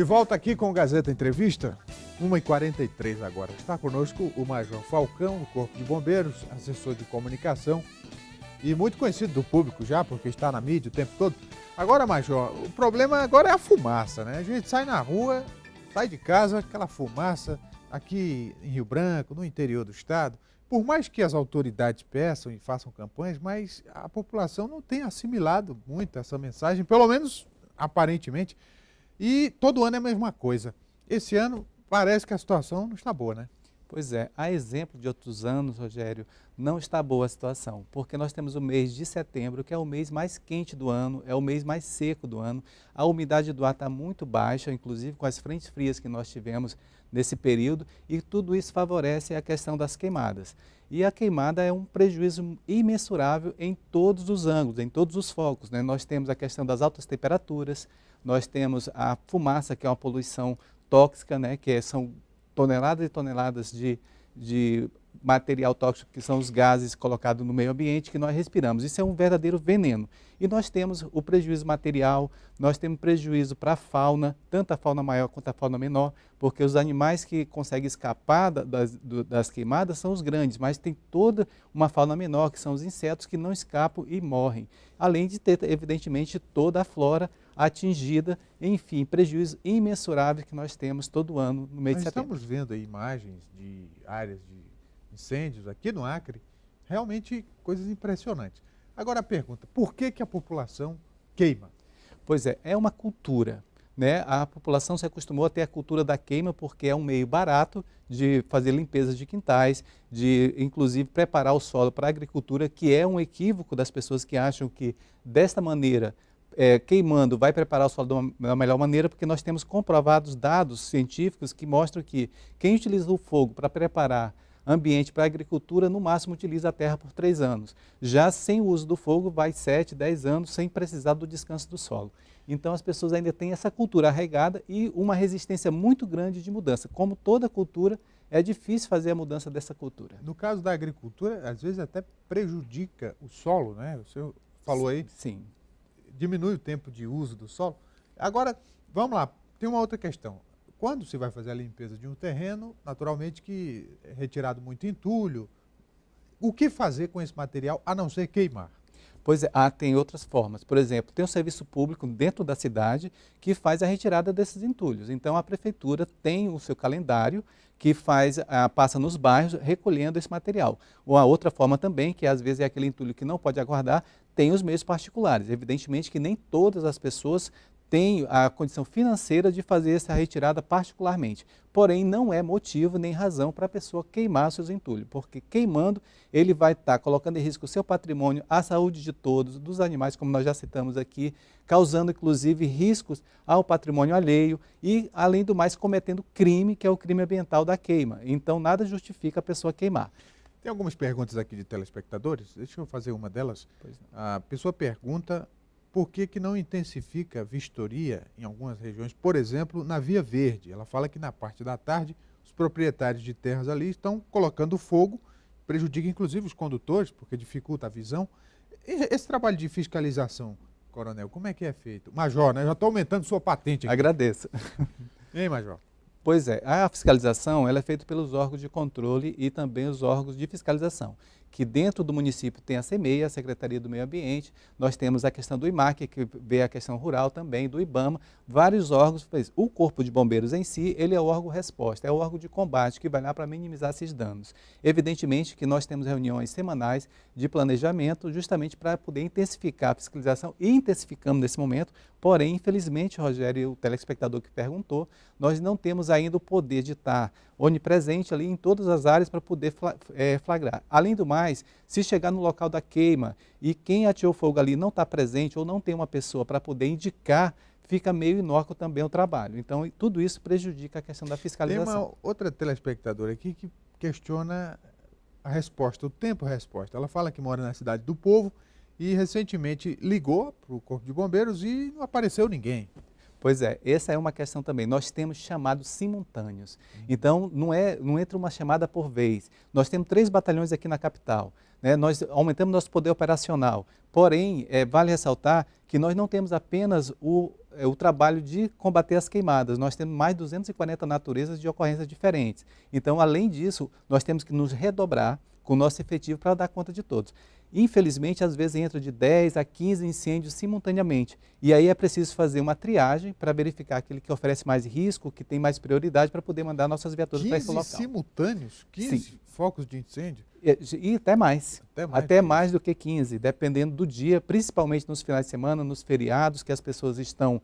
De volta aqui com o Gazeta Entrevista, 1h43 agora. Está conosco o Major Falcão, do Corpo de Bombeiros, assessor de comunicação e muito conhecido do público já, porque está na mídia o tempo todo. Agora, Major, o problema agora é a fumaça, né? A gente sai na rua, sai de casa, aquela fumaça aqui em Rio Branco, no interior do estado. Por mais que as autoridades peçam e façam campanhas, mas a população não tem assimilado muito essa mensagem, pelo menos aparentemente. E todo ano é a mesma coisa. Esse ano parece que a situação não está boa, né? Pois é, a exemplo de outros anos, Rogério, não está boa a situação, porque nós temos o mês de setembro, que é o mês mais quente do ano, é o mês mais seco do ano, a umidade do ar está muito baixa, inclusive com as frentes frias que nós tivemos nesse período, e tudo isso favorece a questão das queimadas. E a queimada é um prejuízo imensurável em todos os ângulos, em todos os focos, né? Nós temos a questão das altas temperaturas, nós temos a fumaça, que é uma poluição tóxica, né? São toneladas e toneladas de material tóxico, que são os gases colocados no meio ambiente que nós respiramos. Isso é um verdadeiro veneno. E nós temos o prejuízo material, nós temos prejuízo para a fauna, tanto a fauna maior quanto a fauna menor, porque os animais que conseguem escapar das queimadas são os grandes, mas tem toda uma fauna menor, que são os insetos, que não escapam e morrem. Além de ter, evidentemente, toda a flora atingida, enfim, prejuízo imensurável que nós temos todo ano no mês de setembro. Estamos vendo aí imagens de áreas de incêndios aqui no Acre, realmente coisas impressionantes. Agora a pergunta, por que a população queima? Pois é uma cultura, né? A população se acostumou a ter a cultura da queima porque é um meio barato de fazer limpeza de quintais, de inclusive preparar o solo para a agricultura, que é um equívoco das pessoas que acham que desta maneira, queimando, vai preparar o solo da melhor maneira, porque nós temos comprovados dados científicos que mostram que quem utiliza o fogo para preparar ambiente para a agricultura, no máximo utiliza a terra por 3 anos. Já sem o uso do fogo, vai 7, 10 anos sem precisar do descanso do solo. Então as pessoas ainda têm essa cultura arraigada e uma resistência muito grande de mudança. Como toda cultura, é difícil fazer a mudança dessa cultura. No caso da agricultura, às vezes até prejudica o solo, né? O senhor falou aí. Sim. Diminui o tempo de uso do solo. Agora, vamos lá, tem uma outra questão. Quando se vai fazer a limpeza de um terreno, naturalmente que é retirado muito entulho, o que fazer com esse material a não ser queimar? Pois é, tem outras formas. Por exemplo, tem um serviço público dentro da cidade que faz a retirada desses entulhos. Então a prefeitura tem o seu calendário que passa nos bairros recolhendo esse material. Ou a outra forma também, que às vezes é aquele entulho que não pode aguardar, tem os meios particulares. Evidentemente que nem todas as pessoas tem a condição financeira de fazer essa retirada particularmente. Porém, não é motivo nem razão para a pessoa queimar seus entulhos, porque queimando ele vai estar colocando em risco o seu patrimônio, a saúde de todos, dos animais, como nós já citamos aqui, causando inclusive riscos ao patrimônio alheio e, além do mais, cometendo crime, que é o crime ambiental da queima. Então, nada justifica a pessoa queimar. Tem algumas perguntas aqui de telespectadores, deixa eu fazer uma delas. A pessoa pergunta: por que não intensifica a vistoria em algumas regiões, por exemplo, na Via Verde? Ela fala que na parte da tarde os proprietários de terras ali estão colocando fogo, prejudica inclusive os condutores, porque dificulta a visão. Esse trabalho de fiscalização, coronel, como é que é feito? Major, né? Já estou aumentando sua patente aqui. Agradeço. Hein, Major? Pois é, a fiscalização ela é feita pelos órgãos de controle e também os órgãos de fiscalização, que dentro do município tem a SEMEI, a Secretaria do Meio Ambiente, nós temos a questão do IMAC, que vê a questão rural também, do IBAMA, vários órgãos. O Corpo de Bombeiros em si, ele é o órgão resposta, é o órgão de combate que vai lá para minimizar esses danos. Evidentemente que nós temos reuniões semanais de planejamento, justamente para poder intensificar a fiscalização, e intensificamos nesse momento, porém, infelizmente, Rogério, e o telespectador que perguntou, nós não temos ainda o poder de estar onipresente ali em todas as áreas para poder flagrar. Além do mais, se chegar no local da queima e quem ateou fogo ali não está presente ou não tem uma pessoa para poder indicar, fica meio inócuo também o trabalho. Então, tudo isso prejudica a questão da fiscalização. Tem uma outra telespectadora aqui que questiona a resposta, o tempo-resposta. Ela fala que mora na Cidade do Povo e recentemente ligou para o Corpo de Bombeiros e não apareceu ninguém. Pois é, essa é uma questão também. Nós temos chamados simultâneos. Então, não entra uma chamada por vez. Nós temos 3 batalhões aqui na capital, né? Nós aumentamos nosso poder operacional. Porém, vale ressaltar que nós não temos apenas o trabalho de combater as queimadas. Nós temos mais de 240 naturezas de ocorrências diferentes. Então, além disso, nós temos que nos redobrar com o nosso efetivo para dar conta de todos. Infelizmente, às vezes entra de 10 a 15 incêndios simultaneamente. E aí é preciso fazer uma triagem para verificar aquele que oferece mais risco, que tem mais prioridade, para poder mandar nossas viaturas para esse local. 15 simultâneos? 15 Sim. focos de incêndio? E até mais. Até mais do que 15, dependendo do dia, principalmente nos finais de semana, nos feriados, que as pessoas estão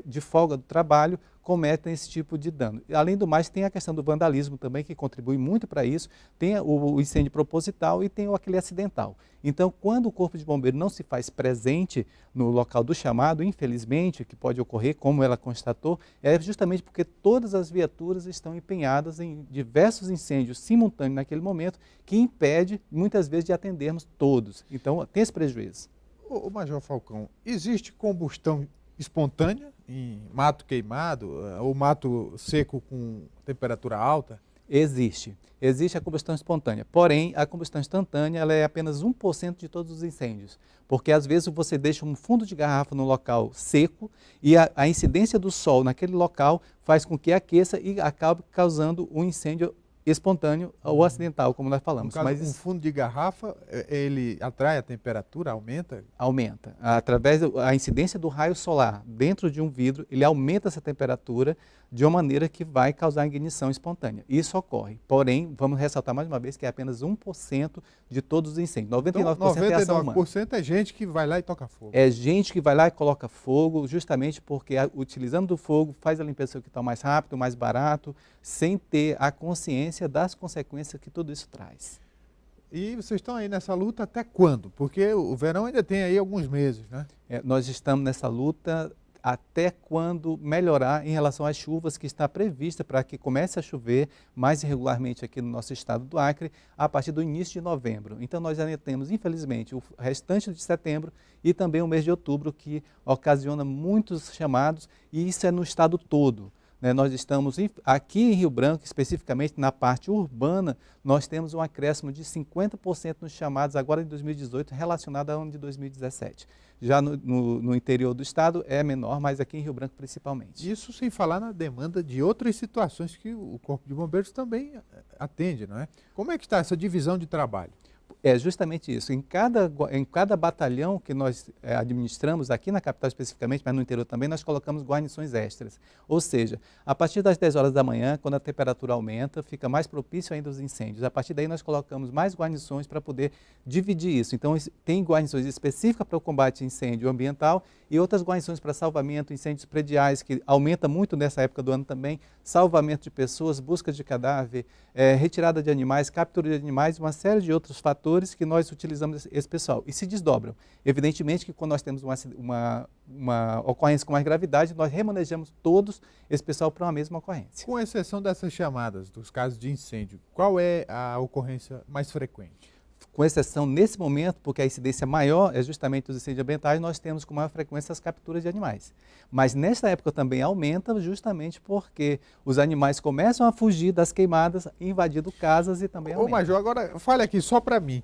de folga do trabalho, cometem esse tipo de dano. Além do mais, tem a questão do vandalismo também, que contribui muito para isso. Tem o incêndio proposital e tem aquele acidental. Então, quando o Corpo de Bombeiro não se faz presente no local do chamado, infelizmente, que pode ocorrer, como ela constatou, é justamente porque todas as viaturas estão empenhadas em diversos incêndios simultâneos naquele momento, que impede, muitas vezes, de atendermos todos. Então, tem esse prejuízo. Ô Major Falcão, existe combustão espontânea em mato queimado ou mato seco com temperatura alta? Existe. Existe a combustão espontânea. Porém, a combustão instantânea ela é apenas 1% de todos os incêndios. Porque às vezes você deixa um fundo de garrafa no local seco e a incidência do sol naquele local faz com que aqueça e acabe causando um incêndio espontâneo ou acidental, como nós falamos. No caso, um fundo de garrafa, ele atrai a temperatura, aumenta? Aumenta. Através da incidência do raio solar dentro de um vidro, ele aumenta essa temperatura de uma maneira que vai causar ignição espontânea. Isso ocorre. Porém, vamos ressaltar mais uma vez que é apenas 1% de todos os incêndios. 99% então, é ação humana. 99% é gente que vai lá e toca fogo. É gente que vai lá e coloca fogo, justamente porque utilizando do fogo faz a limpeza do hospital mais rápido, mais barato, sem ter a consciência das consequências que tudo isso traz. E vocês estão aí nessa luta até quando? Porque o verão ainda tem aí alguns meses, né? Nós estamos nessa luta até quando melhorar em relação às chuvas que está prevista para que comece a chover mais irregularmente aqui no nosso estado do Acre a partir do início de novembro. Então nós ainda temos, infelizmente, o restante de setembro e também o mês de outubro que ocasiona muitos chamados e isso é no estado todo. Nós estamos aqui em Rio Branco, especificamente na parte urbana, nós temos um acréscimo de 50% nos chamados agora em 2018 relacionado ao ano de 2017. Já no interior do estado é menor, mas aqui em Rio Branco principalmente. Isso sem falar na demanda de outras situações que o Corpo de Bombeiros também atende, não é? Como é que está essa divisão de trabalho? É justamente isso. Em cada batalhão que nós administramos, aqui na capital especificamente, mas no interior também, nós colocamos guarnições extras. Ou seja, a partir das 10 horas da manhã, quando a temperatura aumenta, fica mais propício ainda os incêndios. A partir daí nós colocamos mais guarnições para poder dividir isso. Então tem guarnições específicas para o combate a incêndio ambiental e outras guarnições para salvamento, incêndios prediais, que aumenta muito nessa época do ano também, salvamento de pessoas, busca de cadáver, retirada de animais, captura de animais, uma série de outros fatores que nós utilizamos esse pessoal e se desdobram. Evidentemente que quando nós temos uma ocorrência com mais gravidade, nós remanejamos todos esse pessoal para uma mesma ocorrência. Com exceção dessas chamadas, dos casos de incêndio, qual é a ocorrência mais frequente? Com exceção nesse momento, porque a incidência maior é justamente os incêndios ambientais, nós temos com maior frequência as capturas de animais. Mas nessa época também aumenta justamente porque os animais começam a fugir das queimadas, invadindo casas e também aumenta. Ô Major, agora fale aqui só para mim,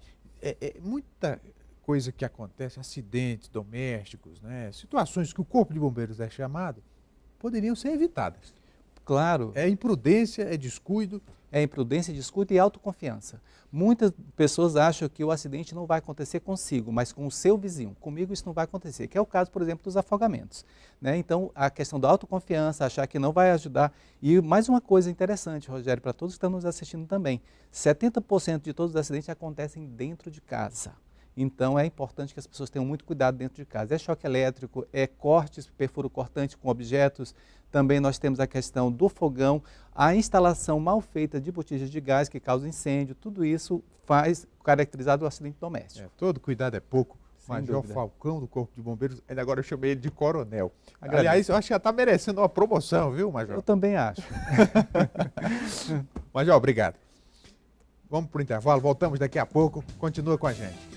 muita coisa que acontece, acidentes domésticos, né, situações que o Corpo de Bombeiros é chamado, poderiam ser evitadas. Claro. É imprudência, é descuido. É imprudência, descuido e autoconfiança. Muitas pessoas acham que o acidente não vai acontecer consigo, mas com o seu vizinho. Comigo isso não vai acontecer, que é o caso, por exemplo, dos afogamentos. Então, a questão da autoconfiança, achar que não vai ajudar. E mais uma coisa interessante, Rogério, para todos que estão nos assistindo também, 70% de todos os acidentes acontecem dentro de casa. Então, é importante que as pessoas tenham muito cuidado dentro de casa. É choque elétrico, é cortes, perfuro cortante com objetos. Também nós temos a questão do fogão, a instalação mal feita de botijas de gás que causa incêndio. Tudo isso faz caracterizado o acidente doméstico. Todo cuidado é pouco. Major Falcão do Corpo de Bombeiros, ainda agora eu chamei ele de coronel. Aliás, eu acho que já está merecendo uma promoção, viu, Major? Eu também acho. Major, obrigado. Vamos para o intervalo, voltamos daqui a pouco. Continua com a gente.